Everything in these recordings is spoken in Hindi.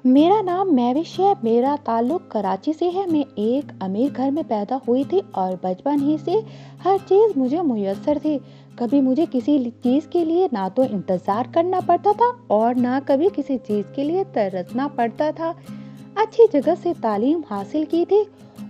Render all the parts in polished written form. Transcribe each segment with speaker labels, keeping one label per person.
Speaker 1: मेरा नाम महविश है। मेरा ताल्लुक कराची से है। मैं एक अमीर घर में पैदा हुई थी और बचपन ही से हर चीज़ मुझे मुयस्सर थी। कभी मुझे किसी चीज़ के लिए ना तो इंतज़ार करना पड़ता था और ना कभी किसी चीज़ के लिए तरसना पड़ता था। अच्छी जगह से तालीम हासिल की थी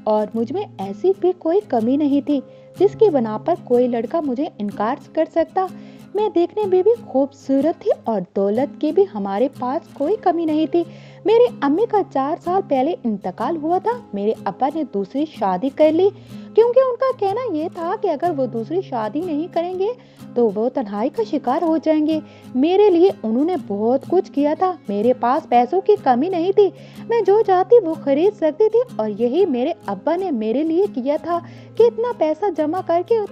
Speaker 1: और मुझ में ऐसी भी कोई कमी नहीं थी जिसकी बना पर कोई लड़का मुझे इनकार कर सकता। मैं देखने में भी खूबसूरत थी और दौलत की भी हमारे पास कोई कमी नहीं थी। मेरी अम्मी का 4 साल पहले इंतकाल हुआ था। मेरे अब्बा ने दूसरी शादी कर ली क्योंकि उनका कहना यह था कि अगर वो दूसरी शादी नहीं करेंगे तो वो तन्हाई का शिकार हो जाएंगे। मेरे लिए उन्होंने बहुत कुछ किया था। मेरे पास पैसों की कमी नहीं थी। मैं जो चाहती वो खरीद सकती थी और यही मेरे अब्बा ने मेरे लिए किया था कि इतना पैसा जमा करके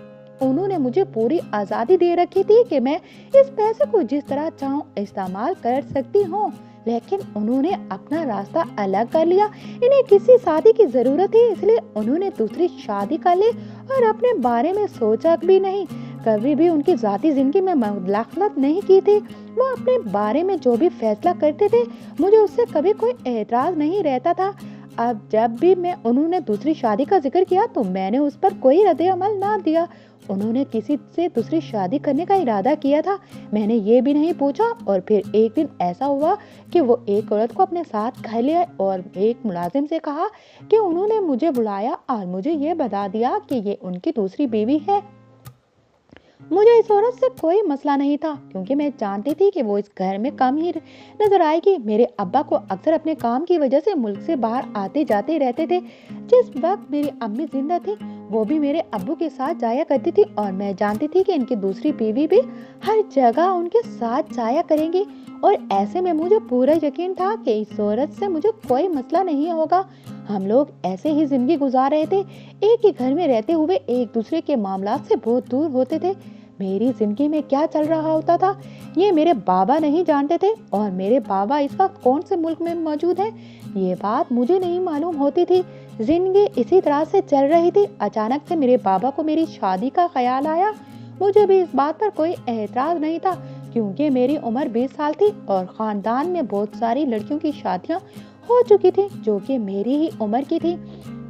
Speaker 1: उन्होंने मुझे पूरी आज़ादी दे रखी थी कि मैं इस पैसे को जिस तरह चाहूँ इस्तेमाल कर सकती हूँ। लेकिन उन्होंने अपना रास्ता अलग कर लिया। इन्हें किसी शादी की जरूरत थी इसलिए उन्होंने दूसरी शादी कर ली और अपने बारे में सोचा भी नहीं। कभी भी उनकी जाती जिंदगी में मुदाखलत नहीं की थी। वो अपने बारे में जो भी फैसला करते थे मुझे उससे कभी कोई एतराज नहीं रहता था। अब जब भी मैं उन्होंने दूसरी शादी का जिक्र किया तो मैंने उस पर कोई रद्द अमल ना दिया। उन्होंने किसी से दूसरी शादी करने का इरादा किया था, मैंने ये भी नहीं पूछा। और फिर एक दिन ऐसा हुआ कि वो एक औरत को अपने साथ घर ले आए और एक मुलाजिम से कहा कि उन्होंने मुझे बुलाया और मुझे ये बता दिया कि ये उनकी दूसरी बीवी है। मुझे इस औरत से कोई मसला नहीं था क्योंकि मैं जानती थी कि वो इस घर में कम ही नजर आएगी। मेरे अब्बा को अक्सर अपने काम की वजह से मुल्क से बाहर आते जाते रहते थे। जिस वक्त मेरी अम्मी जिंदा थी वो भी मेरे अब्बू के साथ जाया करती थी और मैं जानती थी कि इनकी दूसरी बीवी भी हर जगह उनके साथ जाया करेंगी। और ऐसे में मुझे पूरा यकीन था कि इस औरत से मुझे कोई मसला नहीं होगा। हम लोग ऐसे ही जिंदगी गुजार रहे थे, एक ही घर में रहते हुए एक दूसरे के मामलात से बहुत दूर होते थे। मेरी जिंदगी में क्या चल रहा होता था ये मेरे बाबा नहीं जानते थे और मेरे बाबा इस वक्त कौन से मुल्क में मौजूद हैं ये बात मुझे नहीं मालूम होती थी। जिंदगी इसी तरह से चल रही थी। अचानक से मेरे बाबा को मेरी शादी का ख्याल आया। मुझे भी इस बात पर कोई एतराज नहीं था क्योंकि मेरी उम्र 20 साल थी और खानदान में बहुत सारी लड़कियों की शादियां हो चुकी थी जो कि मेरी ही उम्र की थी।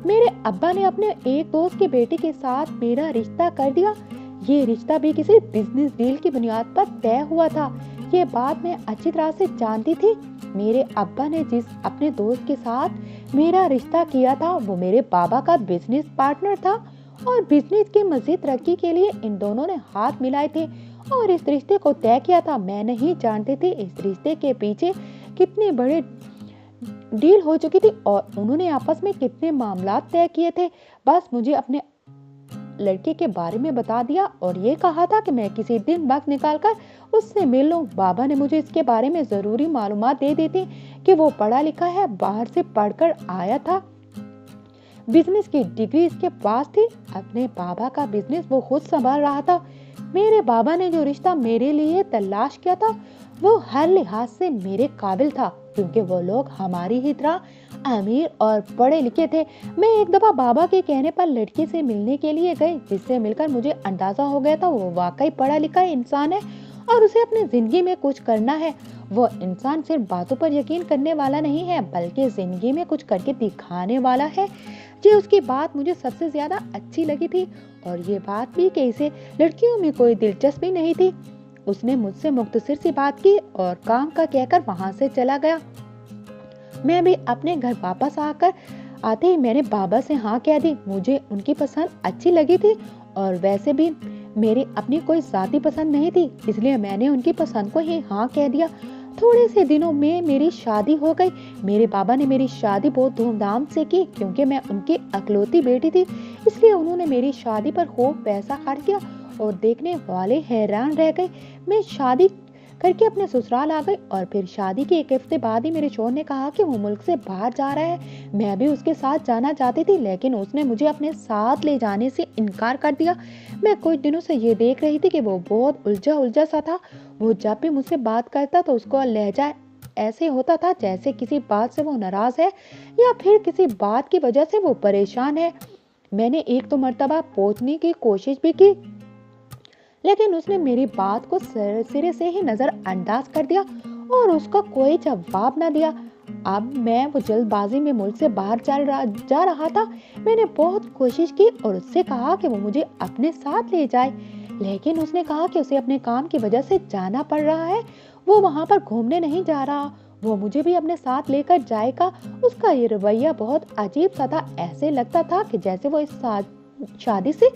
Speaker 1: मेरे अब्बा ने अपने एक दोस्त की बेटी के साथ मेरा रिश्ता कर दिया। ये रिश्ता भी किसी बिजनेस डील की बुनियाद पर तय हुआ था। ये बात मैं अच्छी तरह से जानती थी। मेरे अब्बा ने जिस अपने दोस्त के साथ मेरा रिश्ता किया था वो मेरे बाबा का बिजनेस पार्टनर था और बिजनेस की मजीद तरक्की के लिए इन दोनों ने हाथ मिलाए थे और इस रिश्ते को तय किया था। मैं नहीं जानती थी इस रिश्ते के पीछे कितने बड़े डील हो चुकी थी और उन्होंने आपस में कितने मामलात तय किए थे। बस मुझे अपने लड़के के बारे में बता दिया और ये कहा था कि मैं किसी दिन वक्त निकालकर उससे मिल लूं। बाबा ने मुझे इसके बारे में जरूरी मालूमात दे दी थी कि वो पढ़ा लिखा है, बाहर से पढ़कर आया था, बिजनेस की डिग्री इसके पास थी। अपने बाबा का बिजनेस वो खुद संभाल रहा था। मेरे बाबा ने जो रिश्ता मेरे लिए तलाश किया था वो हर लिहाज से मेरे काबिल था क्योंकि वो लोग हमारी ही तरह अमीर और पढ़े लिखे थे। मैं एक दफा बाबा के कहने पर लड़की से मिलने के लिए गई जिससे मिलकर मुझे अंदाजा हो गया था वो वाकई पढ़ा लिखा इंसान है और उसे अपनी जिंदगी में कुछ करना है। वो इंसान सिर्फ बातों पर यकीन करने वाला नहीं है बल्कि जिंदगी में कुछ करके दिखाने वाला है। जी उसकी बात मुझे सबसे ज्यादा अच्छी लगी थी और ये बात भी कि इसे लड़कियों में कोई दिलचस्पी नहीं थी। उसने मुझसे मुख्तसर सी बात की और काम का कहकर वहां से चला गया। मैं भी अपने घर वापस आते ही मैंने बाबा से हाँ कह दी। मुझे उनकी पसंद अच्छी लगी थी और वैसे भी मेरी अपनी कोई जाती पसंद नहीं थी इसलिए मैंने उनकी पसंद को ही हाँ कह दिया। थोड़े से दिनों में मेरी शादी हो गई। मेरे बाबा ने मेरी शादी बहुत धूमधाम से की क्योंकि मैं उनकी अकलौती बेटी थी इसलिए उन्होंने मेरी शादी पर खूब पैसा खर्च किया और देखने वाले हैरान रह गए। मैं शादी करके अपने ससुराल आ गई और फिर शादी के एक हफ्ते बाद ही मेरे शौहर ने कहा कि वो मुल्क से बाहर जा रहा है। मैं भी उसके साथ जाना चाहती थी लेकिन उसने मुझे अपने साथ ले जाने से इनकार कर दिया। मैं कुछ दिनों से ये देख रही थी कि वो बहुत उलझा उलझा सा था। वो जब भी मुझसे बात करता तो उसको लहजा ऐसे होता था जैसे किसी बात से वो नाराज है या फिर किसी बात की वजह से वो परेशान है। मैंने एक दो मर्तबा पूछने की कोशिश भी की लेकिन उसने मेरी बात को सिरे से ही नजरअंदाज कर दिया और उसका कोई जवाब न दिया। अब मैं वो जल्दबाजी में मुल्क से बाहर जा रहा था। मैंने बहुत कोशिश की और उससे कहा कि वो मुझे अपने साथ ले जाए, लेकिन उसने कहा कि उसे अपने काम की वजह से जाना पड़ रहा है, वो वहां पर घूमने नहीं जा रहा, वो मुझे भी अपने साथ लेकर जाएगा। उसका ये रवैया बहुत अजीब सा था, ऐसे लगता था कि जैसे वो इस शादी से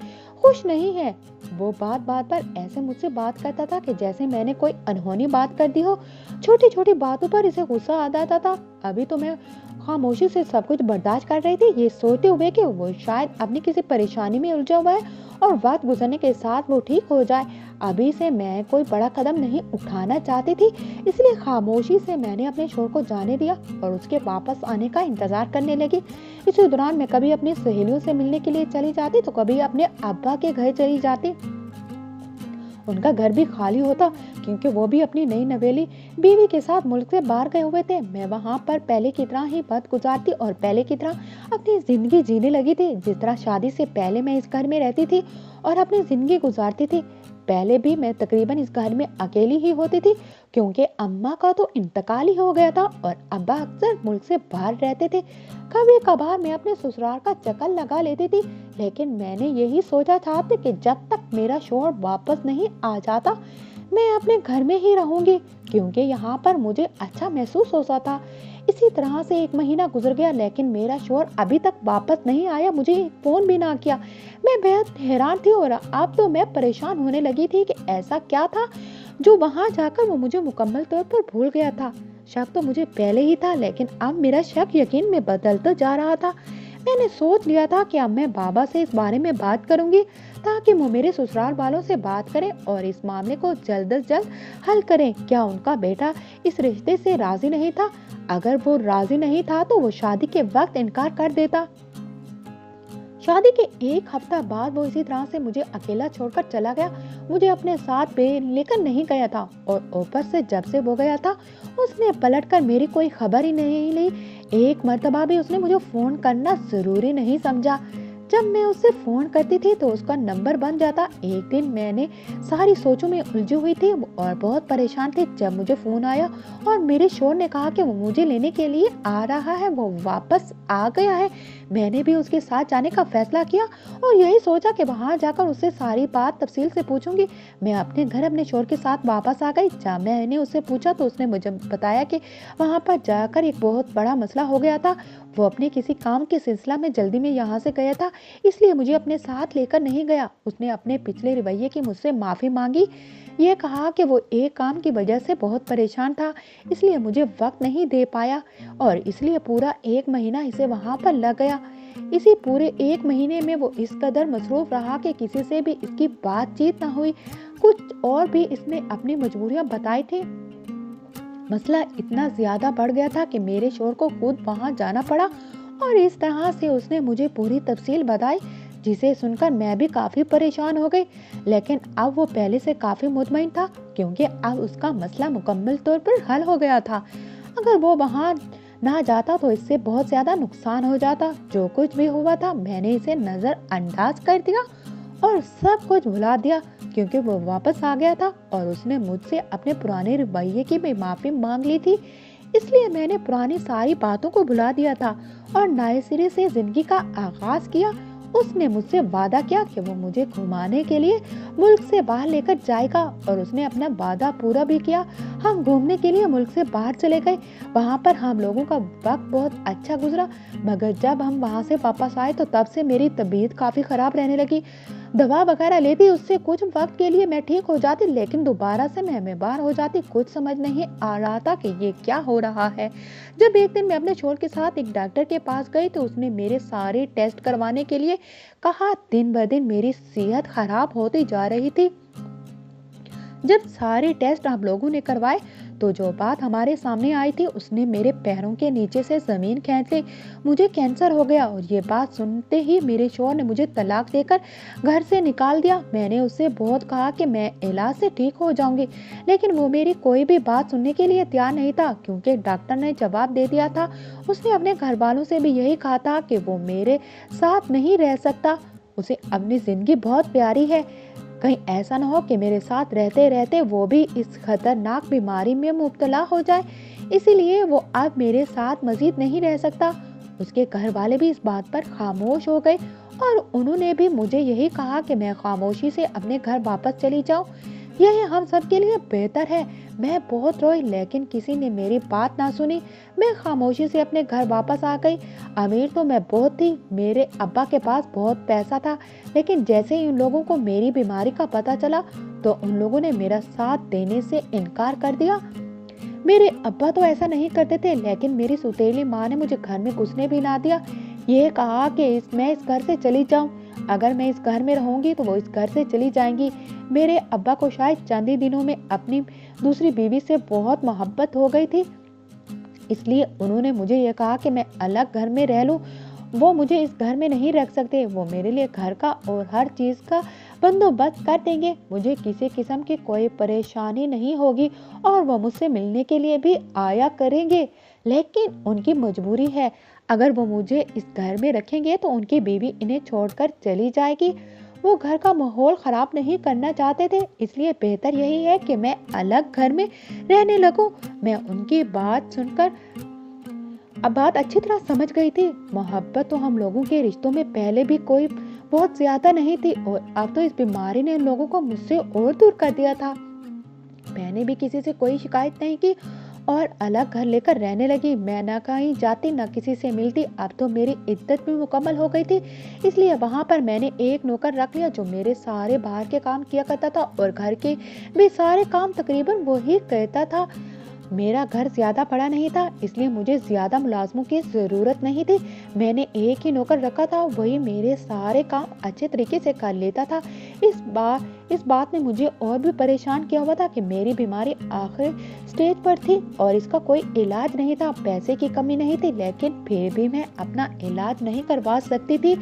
Speaker 1: खुश नहीं है। वो बात बात पर ऐसे मुझसे बात करता था कि जैसे मैंने कोई अनहोनी बात कर दी हो। छोटी छोटी बातों पर इसे गुस्सा आ जाता था। अभी तो मैं खामोशी से सब कुछ बर्दाश्त कर रही थी, ये सोचते हुए कि वो शायद अपनी किसी परेशानी में उलझा हुआ है और वक्त गुजरने के साथ वो ठीक हो जाए। अभी से मैं कोई बड़ा कदम नहीं उठाना चाहती थी, इसलिए खामोशी से मैंने अपने शोर को जाने दिया और उसके वापस आने का इंतजार करने लगी। इसी दौरान मैं कभी अपनी सहेलियों से मिलने के लिए चली जाती तो कभी अपने अब्बा के घर चली जाती। उनका घर भी खाली होता क्योंकि वो भी अपनी नई नवेली बीवी के साथ मुल्क से बाहर गए हुए थे। मैं वहां पर पहले की तरह ही वक्त गुजारती और पहले की तरह अपनी जिंदगी जीने लगी थी, जिस तरह शादी से पहले मैं इस घर में रहती थी और अपनी जिंदगी गुजारती थी। पहले भी मैं तकरीबन इस घर में अकेली ही होती थी क्योंकि अम्मा का तो इंतकाल ही हो गया था और अब्बा अक्सर मुल्क से बाहर रहते थे। कभी कभार मैं अपने ससुराल का चक्कर लगा लेती थी, लेकिन मैंने यही सोचा था कि जब तक मेरा शौहर वापस नहीं आ जाता मैं अपने घर में ही रहूंगी, क्योंकि यहाँ पर मुझे अच्छा महसूस होता था। इसी तरह से 1 महीना गुजर गया, लेकिन मेरा शौहर अभी तक वापस नहीं आया, मुझे फोन भी ना किया। मैं बेहद हैरान थी और अब तो मैं परेशान होने लगी थी कि ऐसा क्या था जो वहां जाकर वो मुझे मुकम्मल तौर पर भूल गया था। शक तो मुझे पहले ही था, लेकिन अब मेरा शक यकीन में बदलता जा रहा था। मैंने सोच लिया था कि अब मैं बाबा से इस बारे में बात करूंगी ताकि वो मेरे ससुराल वालों से बात करें और इस मामले को जल्द से जल्द हल करें। क्या उनका बेटा इस रिश्ते से राजी नहीं था? अगर वो राजी नहीं था तो वो शादी के वक्त इनकार कर देता। शादी के 1 हफ्ता बाद वो इसी तरह से मुझे अकेला छोड़कर चला गया। मुझे अपने साथ पे लेकर नहीं गया था और ऊपर से जब से वो गया था उसने पलटकर मेरी कोई खबर ही नहीं ली। एक मर्तबा भी उसने मुझे फोन करना जरूरी नहीं समझा। जब मैं उससे फोन करती थी तो उसका नंबर बन जाता। एक दिन मैंने सारी सोचों में उलझी हुई थी और बहुत परेशान थी जब मुझे फोन आया और मेरे शौहर ने कहा कि वो मुझे लेने के लिए आ रहा है, वो वापस आ गया है। मैंने भी उसके साथ जाने का फैसला किया और यही सोचा कि वहां जाकर उससे सारी बात तफसील से पूछूंगी। मैं अपने घर अपने शौहर के साथ वापस आ गई। जब मैंने उससे पूछा तो उसने मुझे बताया कि वहां पर जाकर एक बहुत बड़ा मसला हो गया था। वो अपने किसी काम के सिलसिला में जल्दी में यहाँ से गया था, इसलिए मुझे अपने साथ लेकर नहीं गया। उसने अपने पिछले रवैये की मुझसे माफी मांगी। यह कहा कि वो एक काम की वजह से बहुत परेशान था, इसलिए मुझे वक्त नहीं दे पाया और इसलिए पूरा 1 महीना इसे वहां पर लग गया। इसी पूरे 1 महीने में वो इस कदर मसरूफ रहा कि किसी से भी इसकी बातचीत न हुई। कुछ और भी इसने अपनी मजबूरियां बताई थी। मसला इतना ज्यादा बढ़ गया था कि मेरे शौहर को खुद वहां जाना पड़ा और इस तरह से उसने मुझे पूरी तफसील बताई, जिसे सुनकर मैं भी काफी परेशान हो गई। लेकिन अब वो पहले से काफी मुतमईन था क्योंकि अब उसका मसला मुकम्मल तौर पर हल हो गया था। अगर वो वहां ना जाता तो इससे बहुत ज्यादा नुकसान हो जाता। जो कुछ भी हुआ था मैंने इसे नजरअंदाज कर दिया और सब कुछ भुला दिया क्योंकि वो वापस आ गया था और उसने मुझसे अपने पुराने रवैये की भी माफी मांग ली थी। इसलिए मैंने पुरानी सारी बातों को भुला दिया था और नए सिरे से जिंदगी का आगाज किया। उसने मुझसे वादा किया कि वो मुझे घुमाने के लिए मुल्क से बाहर लेकर जाएगा और उसने अपना वादा पूरा भी किया। हम घूमने के लिए मुल्क से बाहर चले गए। वहां पर हम लोगों का वक्त बहुत अच्छा गुजरा, मगर जब हम वहां से वापस आए तो तब से मेरी तबीयत काफी खराब रहने लगी। दवा वगैरह लेती, उससे कुछ वक्त के लिए मैं ठीक हो जाती, लेकिन दोबारा से मैं बीमार हो जाती। कुछ समझ नहीं आ रहा था कि ये क्या हो रहा है। जब एक दिन मैं अपने शौहर के साथ एक डॉक्टर के पास गई तो उसने मेरे सारे टेस्ट करवाने के लिए कहा। दिन ब दिन मेरी सेहत खराब होती जा रही थी। जब सारे टेस्ट हम लोगों ने करवाए तो जो बात हमारे सामने आई थी उसने मेरे पैरों के नीचे से जमीन खींच ली। मुझे कैंसर हो गया और ये बात सुनते ही मेरे शौहर ने मुझे तलाक देकर घर से निकाल दिया। मैंने उससे बहुत कहा कि मैं इलाज से ठीक हो जाऊंगी, लेकिन वो मेरी कोई भी बात सुनने के लिए तैयार नहीं था क्योंकि डॉक्टर ने जवाब दे दिया था। उसने अपने घर वालों से भी यही कहा था कि वो मेरे साथ नहीं रह सकता, उसे अपनी जिंदगी बहुत प्यारी है। कहीं ऐसा न हो कि मेरे साथ रहते रहते वो भी इस खतरनाक बीमारी में मुब्तला हो जाए। इसीलिए वो अब मेरे साथ मजीद नहीं रह सकता। उसके घर वाले भी इस बात पर खामोश हो गए और उन्होंने भी मुझे यही कहा कि मैं खामोशी से अपने घर वापस चली जाऊं, यही हम सब के लिए बेहतर है। मैं बहुत रोई लेकिन किसी ने मेरी बात ना सुनी। मैं खामोशी से अपने घर वापस आ गई। अमीर तो मैं बहुत थी, मेरे अब्बा के पास बहुत पैसा था, लेकिन जैसे ही उन लोगों को मेरी बीमारी का पता चला तो उन लोगों ने मेरा साथ देने से इनकार कर दिया। मेरे अब्बा तो ऐसा नहीं करते थे, लेकिन मेरी सुतेली माँ ने मुझे घर में घुसने भी ना दिया। ये कहा कि मैं इस घर से चली जाऊं। अगर मैं इस घर में रहूंगी तो वो इस घर से चली जाएंगी। मेरे अब्बा को शायद चंद ही दिनों में अपनी दूसरी बीवी से बहुत मोहब्बत हो गई थी, इसलिए उन्होंने मुझे ये कहा कि मैं अलग घर में रह लूं। वो मुझे इस घर में नहीं रख सकते। वो मेरे लिए घर का और हर चीज का बंदोबस्त कर देंगे। मुझे किसी किस्म की कोई परेशानी नहीं होगी और वो मुझसे मिलने के लिए भी आया करेंगे। लेकिन उनकी मजबूरी है। अगर वो मुझे इस घर में रखेंगे तो उनकी बीवी इन्हें छोड़कर चली जाएगी। वो घर का माहौल खराब नहीं करना चाहते थे, इसलिए बेहतर यही है कि मैं अलग घर में रहने लगूं। मैं उनकी बात सुनकर अब बात अच्छी तरह समझ गई थी। मोहब्बत तो हम लोगों के रिश्तों में पहले भी कोई बहुत ज्यादा नहीं थी और अब तो इस बीमारी ने इन लोगों को मुझसे और दूर कर दिया था। मैंने भी किसी से कोई शिकायत नहीं की और अलग घर लेकर रहने लगी। मैं न कहीं जाती न किसी से मिलती। अब तो मेरी इद्दत भी मुकम्मल हो गई थी, इसलिए वहां पर मैंने एक नौकर रख लिया जो मेरे सारे बाहर के काम किया करता था और घर के भी सारे काम तकरीबन वही करता था। मेरा घर ज्यादा बड़ा नहीं था, इसलिए मुझे ज्यादा मुलाजमों की जरूरत नहीं थी। मैंने एक ही नौकर रखा था, वही मेरे सारे काम अच्छे तरीके से कर लेता था। इस बात ने मुझे और भी परेशान किया हुआ था कि मेरी बीमारी आखिरी स्टेज पर थी और इसका कोई इलाज नहीं था। पैसे की कमी नहीं थी, लेकिन फिर भी मैं अपना इलाज नहीं करवा सकती थी।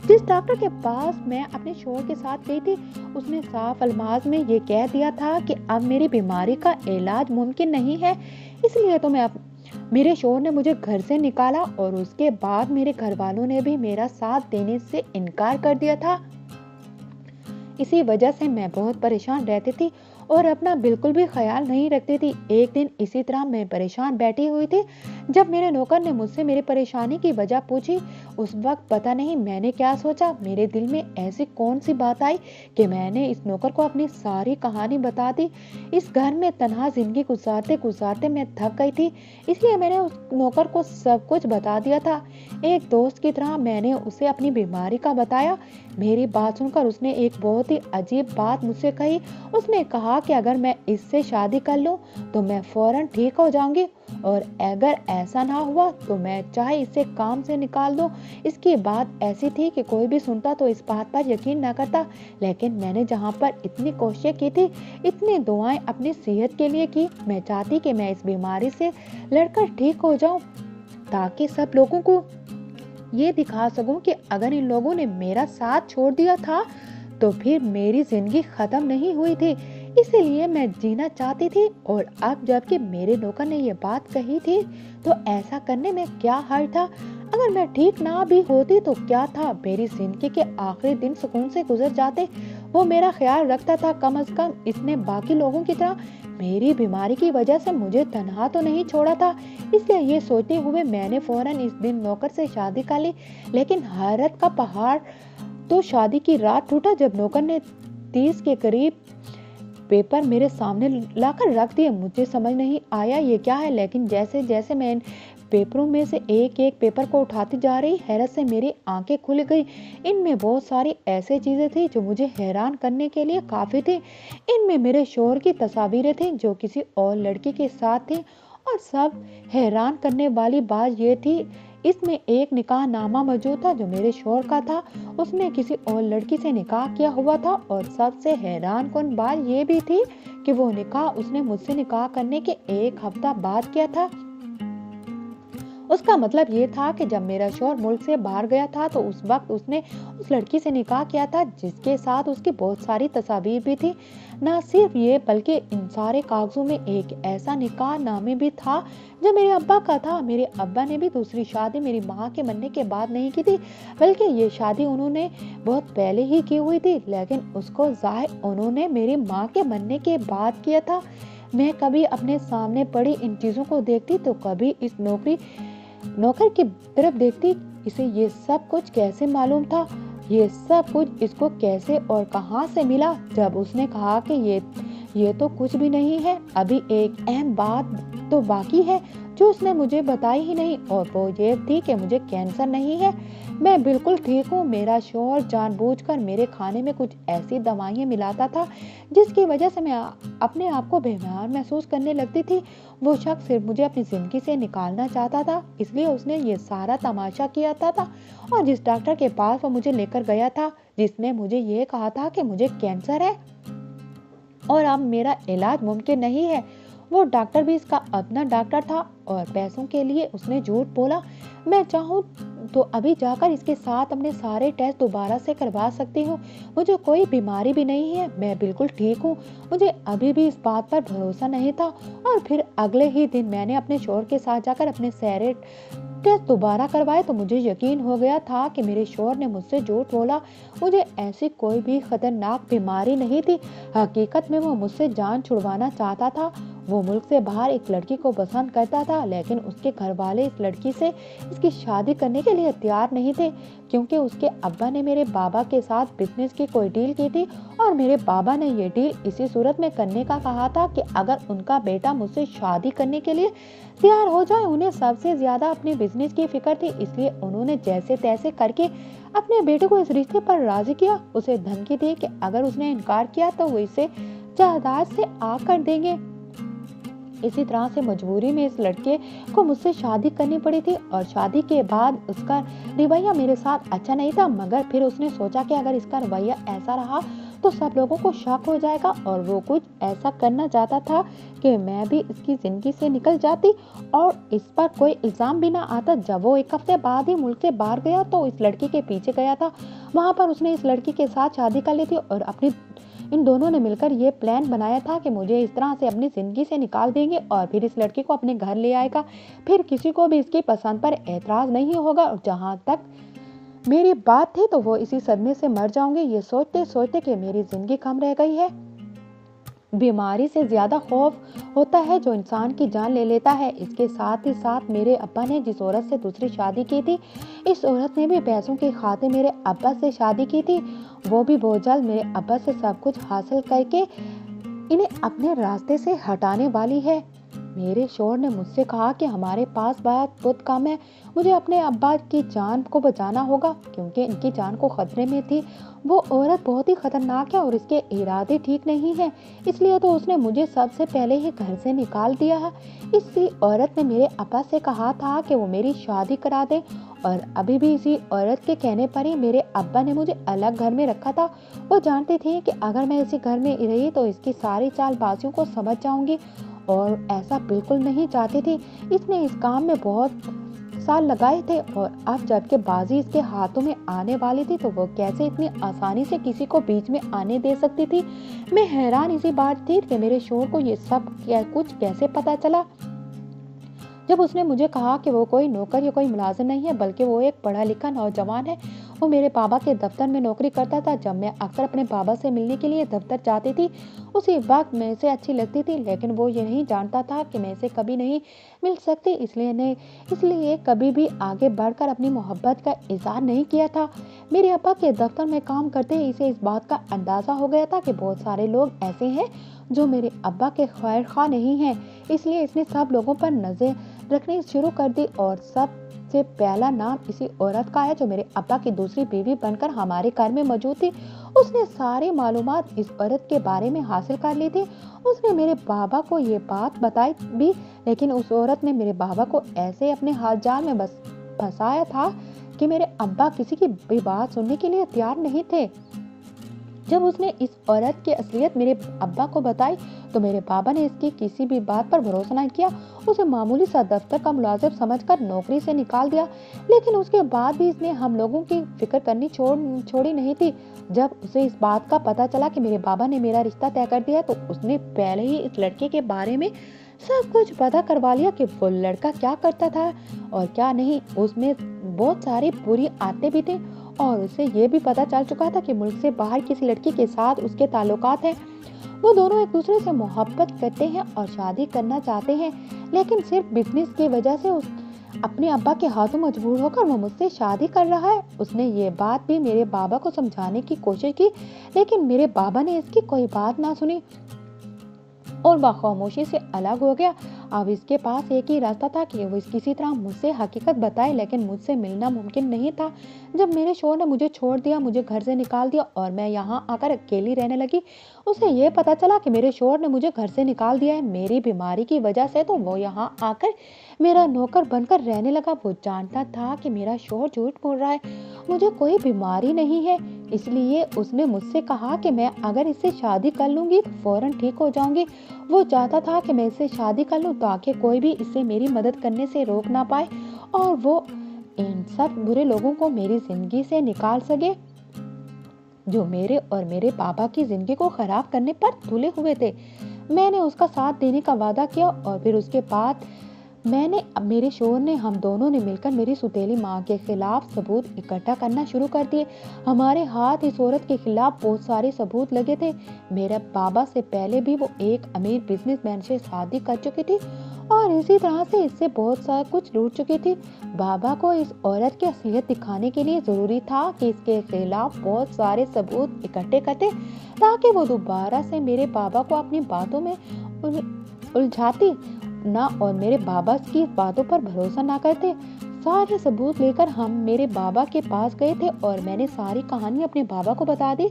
Speaker 1: जिस डॉक्टर के पास मैं अपने शौहर के साथ गई थी, उसने साफ अल्फाज में ये कह दिया था कि अब मेरी बीमारी का इलाज मुमकिन नहीं है। इसलिए तो मेरे शौहर ने मुझे घर से निकाला और उसके बाद मेरे घर वालों ने भी मेरा साथ देने से इनकार कर दिया था। इसी वजह से मैं बहुत परेशान रहती थी और अपना बिल्कुल भी ख्याल नहीं रखती थी। एक दिन इसी तरह मैं परेशान बैठी हुई थी जब मेरे नौकर ने मुझसे मेरी परेशानी की वजह पूछी। उस वक्त पता नहीं मैंने क्या सोचा, मेरे दिल में ऐसी कौन सी बात आई कि मैंने इस नौकर को अपनी सारी कहानी बता दी। इस घर में तन्हा जिंदगी गुजारते गुजारते मैं थक गई थी, इसलिए मैंने उस नौकर को सब कुछ बता दिया था। एक दोस्त की तरह मैंने उसे अपनी बीमारी का बताया। मेरी बात सुनकर उसने एक बहुत ही अजीब बात मुझसे कही। उसने कहा कि अगर मैं इससे शादी कर लूं तो मैं फौरन ठीक हो जाऊंगी और अगर ऐसा ना हुआ तो मैं चाहे इसे काम से निकाल दूं। इसकी बात ऐसी थी कि कोई भी सुनता तो इस बात पर यकीन न करता, लेकिन मैंने जहां पर इतनी कोशिशें की थी, इतनी दुआएं अपनी सेहत के लिए की, मैं चाहती कि मैं इस बीमारी से लड़कर ठीक हो जाऊं ताकि सब लोगों को ये दिखा सकूं कि अगर इन लोगों ने मेरा साथ छोड़ दिया था तो फिर मेरी जिंदगी खत्म नहीं हुई थी। इसीलिए मैं जीना चाहती थी। और अब जबकि मेरे नौकर ने ये बात कही थी तो ऐसा करने में क्या हर्ज था। अगर मैं ठीक ना भी होती तो क्या था, मेरी जिंदगी के आखिरी दिन सुकून से गुजर जाते। वो मेरा ख्याल रखता था, कम से कम इसने बाकी लोगों की तरह मेरी बीमारी की वजह से मुझे तन्हा तो नहीं छोड़ा था। इसलिए ये सोचते हुए मैंने फौरन इस दिन नौकर से शादी कर ली। लेकिन हैरत का पहाड़ तो शादी की रात टूटा जब नौकर ने 30 के करीब पेपर मेरे सामने लाकर रख दिए। मुझे समझ नहीं आया ये क्या है, लेकिन जैसे जैसे मैं इन पेपरों में से एक एक पेपर को उठाती जा रही, हैरत से मेरी आंखें खुल गई। इनमें बहुत सारी ऐसी चीजें थी जो मुझे हैरान करने के लिए काफी थी। इनमें मेरे शौहर की तस्वीरें थी जो किसी और लड़की के साथ थी, और सब हैरान करने वाली बात ये थी, इसमें एक निकाह नामा मौजूद था जो मेरे शौहर का था। उसने किसी और लड़की से निकाह किया हुआ था और सबसे हैरान कौन बात ये भी थी कि वो निकाह उसने मुझसे निकाह करने के एक हफ्ता बाद किया था। उसका मतलब ये था कि जब मेरा शौहर मुल्क से बाहर गया था तो उस वक्त उसने उस लड़की से निकाह किया था जिसके साथ उसकी बहुत सारी तस्वीर भी थी। न सिर्फ ये बल्कि इन सारे कागजों में एक ऐसा निकाह नामे भी था जो मेरे अब्बा का था। मेरे अब्बा ने भी दूसरी शादी मेरी माँ के मरने के बाद नहीं की थी, बल्कि ये शादी उन्होंने बहुत पहले ही की हुई थी, लेकिन उसको जाहिर उन्होंने मेरी माँ के मरने के बाद किया था। मैं कभी अपने सामने पड़ी इन चीजों को देखती तो कभी इस नौकर की तरफ देखती। इसे ये सब कुछ कैसे मालूम था? ये सब कुछ इसको कैसे और कहां से मिला? जब उसने कहा कि ये तो कुछ भी नहीं है, अभी एक अहम बात तो बाकी है जो उसने मुझे बताई ही नहीं, और वो ये थी कि मुझे कैंसर नहीं है, मैं बिल्कुल ठीक हूँ। मेरा शौहर जानबूझकर मेरे खाने में कुछ ऐसी दवाइयाँ मिलाता था जिसकी वजह से मैं अपने आप को बीमार महसूस करने लगती थी। वो शख्स सिर्फ मुझे अपनी जिंदगी से निकालना चाहता था, इसलिए उसने ये सारा तमाशा किया था। और जिस डॉक्टर के पास वो मुझे लेकर गया था, जिसने मुझे ये कहा था कि मुझे कैंसर है और अब मेरा इलाज मुमकिन नहीं है, वो डॉक्टर भी इसका अपना डॉक्टर था और पैसों के लिए उसने झूठ बोला। मैं चाहूँ तो अभी जाकर इसके साथ अपने सारे टेस्ट दोबारा से करवा सकती हूँ। मुझे कोई बीमारी भी नहीं है, मैं बिल्कुल ठीक हूँ। मुझे अभी भी इस बात पर भरोसा नहीं था, और फिर अगले ही दिन मैंने अपने शौहर के साथ जाकर अपने सारे टेस्ट दोबारा करवाए तो मुझे यकीन हो गया था कि मेरे शौहर ने मुझसे झूठ बोला। मुझे ऐसी कोई भी खतरनाक बीमारी नहीं थी। हकीकत में वो मुझसे जान छुड़वाना चाहता था। वो मुल्क से बाहर एक लड़की को पसंद करता था, लेकिन उसके घर वाले इस लड़की से इसकी शादी करने के लिए तैयार नहीं थे, क्योंकि उसके अब्बा ने मेरे बाबा के साथ बिजनेस की कोई डील की थी, और मेरे बाबा ने ये डील इसी सूरत में करने का कहा था कि अगर उनका बेटा मुझसे शादी करने के लिए तैयार हो जाए। उन्हें सबसे ज्यादा अपने बिजनेस की फिक्र थी, इसलिए उन्होंने जैसे तैसे करके अपने बेटे को इस रिश्ते पर राजी किया। उसे धमकी दी कि अगर उसने इनकार किया तो वो इसे जायदाद से आग कर देंगे। इसी तरह से मजबूरी में इस लड़के को मुझसे शादी करनी पड़ी थी, और शादी के बाद उसका रवैया मेरे साथ अच्छा नहीं था, मगर फिर उसने सोचा कि अगर इसका रवैया ऐसा रहा तो सब लोगों को शक हो जाएगा, और वो कुछ ऐसा करना चाहता था कि मैं भी इसकी जिंदगी से निकल जाती और इस पर कोई इल्जाम भी ना आता। जब वो एक हफ्ते बाद ही मुल्क से बाहर गया तो इस लड़की के पीछे गया था। वहां पर उसने इस लड़की के साथ शादी कर ली थी, और इन दोनों ने मिलकर ये प्लान बनाया था कि मुझे इस तरह से अपनी जिंदगी से निकाल देंगे और फिर इस लड़की को अपने घर ले आएगा। फिर किसी को भी इसकी पसंद पर एतराज नहीं होगा, और जहां तक मेरी बात थी तो वो इसी सदमे से मर जाऊंगी, ये सोचते सोचते कि मेरी जिंदगी कम रह गई है। बीमारी से ज्यादा खौफ होता है जो इंसान की जान ले लेता है। इसके साथ ही साथ मेरे अब्बा ने जिस औरत से दूसरी शादी की थी, इस औरत ने भी पैसों की खातिर मेरे अब्बा से शादी की थी। वो भी बहुत जल्द मेरे अब्बा से सब कुछ हासिल करके इन्हें अपने रास्ते से हटाने वाली है। मेरे शौहर ने मुझसे कहा कि हमारे पास बहुत कम है, मुझे अपने अब्बा की जान को बचाना होगा, क्योंकि इनकी जान को खतरे में थी। वो औरत बहुत ही खतरनाक है और इसके इरादे ठीक नहीं है, इसलिए तो उसने मुझे सबसे पहले ही घर से निकाल दिया है। इसी औरत ने मेरे अब्बा से कहा था कि वो मेरी शादी करा दे, और अभी भी इसी औरत के कहने पर ही मेरे अब्बा ने मुझे अलग घर में रखा था। वो जानती थी कि अगर मैं इसी घर में रही तो इसकी सारी चालबाजियों को समझ जाऊंगी, और ऐसा बिल्कुल नहीं चाहती थी। इसने इस काम में बहुत साल लगाए थे, और अब जबकि बाजी इसके हाथों में आने वाली थी तो वो कैसे इतनी आसानी से किसी को बीच में आने दे सकती थी। मैं हैरान इसी बात थी कि मेरे शौहर को ये सब कुछ कैसे पता चला। जब उसने मुझे कहा कि वो कोई नौकर या कोई मुलाजिम नहीं है, बल्कि वो एक पढ़ा लिखा नौजवान है। वो मेरे बाबा के दफ्तर में नौकरी करता था। जब मैं अक्सर अपने बाबा से मिलने के लिए दफ्तर जाती थी, उसी वक्त मैं इसे अच्छी लगती थी, लेकिन वो ये नहीं जानता था कि मैं इसे कभी नहीं मिल सकती, इसलिए कभी भी आगे बढ़कर अपनी मोहब्बत का इजहार नहीं किया था। मेरे अब्बा के दफ्तर में काम करते ही इसे इस बात का अंदाजा हो गया था कि बहुत सारे लोग ऐसे हैं जो मेरे अब्बा के खैर खा नहीं हैं, इसलिए इसने सब लोगों पर नजर रखनी शुरू कर दी, और सबसे पहला नाम इसी औरत का है जो मेरे अब्बा की दूसरी बीवी बनकर हमारे घर में मौजूद थी। उसने सारी मालूमात इस औरत के बारे में हासिल कर ली थी। उसने मेरे बाबा को ये बात बताई भी, लेकिन उस औरत ने मेरे बाबा को ऐसे अपने हाथ जाल में बस फंसाया था कि मेरे अब्बा किसी की भी बात सुनने के लिए तैयार नहीं थे। जब उसने इस औरत की असलियत मेरे अब्बा को बताई तो मेरे बाबा ने इसकी किसी भी बात पर भरोसा नहीं किया। उसे मामूली सा दफ्तर का मुलाजिम समझकर नौकरी से निकाल दिया, लेकिन उसके बाद भी इसने हम लोगों की फिक्र करनी छोड़ी नहीं थी। जब उसे इस बात का पता चला कि मेरे बाबा ने मेरा रिश्ता तय कर दिया तो उसने पहले ही इस लड़के के बारे में सब कुछ पता करवा लिया कि वो लड़का क्या करता था और क्या नहीं। उसमें बहुत सारी बुरी आदतें भी थी, और उसे ये भी पता चल चुका था कि मुल्क से बाहर किसी लड़की के साथ उसके ताल्लुकात हैं। वो दोनों एक दूसरे से मोहब्बत करते हैं और शादी करना चाहते हैं, लेकिन सिर्फ बिजनेस की वजह से अपने अब्बा के हाथों मजबूर होकर वो मुझसे शादी कर रहा है। उसने ये बात भी मेरे बाबा को समझाने की कोशिश की, लेकिन मेरे बाबा ने इसकी कोई बात ना सुनी और वह खामोशी से अलग हो गया। अब इसके पास एक ही रास्ता था कि वो किसी तरह मुझसे हकीकत बताए, लेकिन मुझसे मिलना मुमकिन नहीं था। जब मेरे शोहर ने मुझे छोड़ दिया, मुझे घर से निकाल दिया और मैं यहाँ आकर अकेली रहने लगी, उसे ये पता चला कि मेरे शोहर ने मुझे घर से निकाल दिया है मेरी बीमारी की वजह से, तो वो यहाँ आकर मेरा नौकर बनकर रहने लगा। वो जानता था कि मेरा शोहर झूठ बोल रहा है, मुझे कोई बीमारी नहीं है, इसलिए उसने मुझसे कहा कि मैं अगर इससे शादी कर लूंगी तो फौरन ठीक हो जाऊंगी। वो चाहता था कि मैं इससे शादी कर लूं ताकि कोई भी इससे मेरी मदद करने से रोक ना पाए और वो इन सब बुरे लोगों को मेरी जिंदगी से निकाल सके जो मेरे और मेरे पापा की जिंदगी को खराब करने पर तुले हुए थे। मैंने उसका साथ देने का वादा किया और फिर उसके बाद मेरे शोहर ने हम दोनों ने मिलकर मेरी सुतेली माँ के खिलाफ सबूत इकट्ठा करना शुरू कर दिए। हमारे हाथ इस औरत के खिलाफ बहुत सारे सबूत लगे थे। मेरे बाबा से पहले भी वो एक अमीर बिजनेसमैन से शादी कर चुकी थी और इसी तरह से इससे बहुत सारा कुछ लूट चुकी थी। बाबा को इस औरत की असलियत दिखाने के लिए जरूरी था कि इसके खिलाफ बहुत सारे सबूत इकट्ठे करते ताकि वो दोबारा से मेरे बाबा को अपनी बातों में उलझाती ना और मेरे बाबा की बातों पर भरोसा ना करते। सारे सबूत लेकर हम मेरे बाबा के पास गए थे और मैंने सारी कहानी अपने बाबा को बता दी।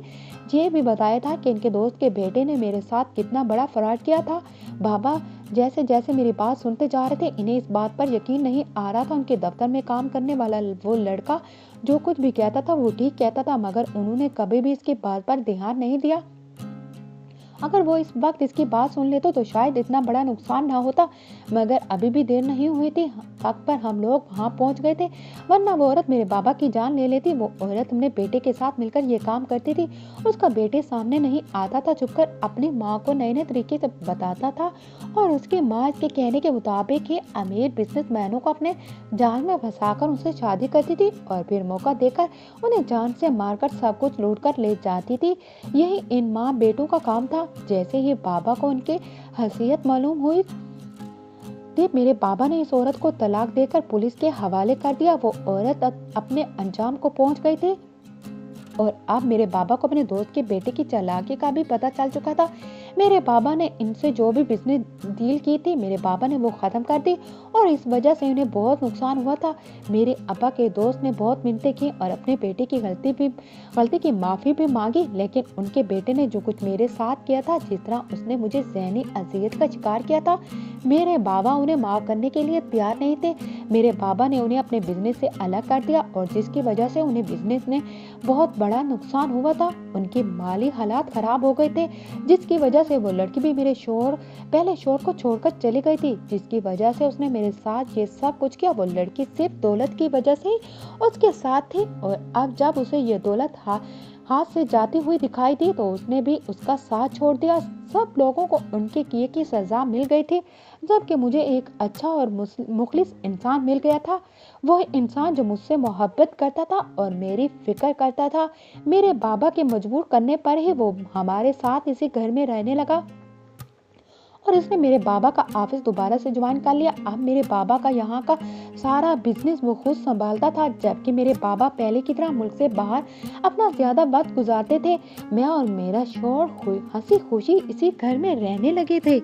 Speaker 1: ये भी बताया था कि इनके दोस्त के बेटे ने मेरे साथ कितना बड़ा फ्रॉड किया था। बाबा जैसे जैसे मेरी बात सुनते जा रहे थे, इन्हें इस बात पर यकीन नहीं आ रहा था। उनके दफ्तर में काम करने वाला वो लड़का जो कुछ भी कहता था वो ठीक कहता था, मगर उन्होंने कभी भी इसकी बात पर ध्यान नहीं दिया। अगर वो इस वक्त इसकी बात सुन लेते तो शायद इतना बड़ा नुकसान ना होता, मगर अभी भी देर नहीं हुई थी। वक्त पर हम लोग वहाँ पहुँच गए थे, वरना वो औरत मेरे बाबा की जान ले लेती। वो औरत अपने बेटे के साथ मिलकर ये काम करती थी। उसका बेटे सामने नहीं आता था, छुपकर अपनी माँ को नए नए तरीके से बताता था और उसकी माँ इसके कहने के मुताबिक ही अमीर बिजनेसमैनों को अपने जाल में फंसाकर उनसे शादी करती थी और फिर मौका देकर उन्हें जान से मारकर सब कुछ लूट कर ले जाती थी। यही इन माँ बेटों का काम था। जैसे ही बाबा को उनकी हैसियत मालूम हुई थी, मेरे बाबा ने इस औरत को तलाक देकर पुलिस के हवाले कर दिया। वो औरत अपने अंजाम को पहुंच गई थी और अब मेरे बाबा को अपने दोस्त के बेटे की चालाकी का भी पता चल चुका था। मेरे बाबा ने इनसे जो भी बिजनेस डील की थी, मेरे बाबा ने वो खत्म कर दी और इस वजह से उन्हें बहुत नुकसान हुआ था। मेरे अब्बा के दोस्त ने बहुत मिन्नतें की और अपने बेटे की गलती की माफ़ी भी मांगी, लेकिन उनके बेटे ने जो कुछ मेरे साथ किया था, जिस तरह उसने मुझे ज़हनी अजियत का शिकार किया था, मेरे बाबा उन्हें माफ़ करने के लिए तैयार नहीं थे। मेरे बाबा ने उन्हें अपने बिजनेस से अलग कर दिया और जिसकी वजह से उन्हें बिजनेस में बहुत बड़ा नुकसान हुआ था। उनके माली हालात खराब हो गए थे, जिसकी वजह से वो लड़की भी पहले शोहर को छोड़कर चली गई थी, जिसकी वजह से उसने मेरे साथ ये सब कुछ किया। वो लड़की सिर्फ दौलत की वजह से ही उसके साथ थी और अब जब उसे ये दौलत हाथ से जाती हुई दिखाई दी तो उसने भी उसका साथ छोड़ दिया। सब लोगों को उनके किए की सजा मिल गई थी, जबकि मुझे एक अच्छा और मुखलिस इंसान मिल गया था। वो इंसान जो मुझसे मोहब्बत करता था और मेरी फिक्र करता था। मेरे बाबा के मजबूर करने पर ही वो हमारे साथ इसी घर में रहने लगा और इसने मेरे बाबा का ऑफिस दोबारा से ज्वाइन कर लिया। अब मेरे बाबा का यहाँ का सारा बिजनेस वो खुद संभालता था, जबकि मेरे बाबा पहले की तरह मुल्क से बाहर अपना ज्यादा वक्त गुजारते थे। मैं और मेरा शौहर हंसी खुशी इसी घर में रहने लगे थे।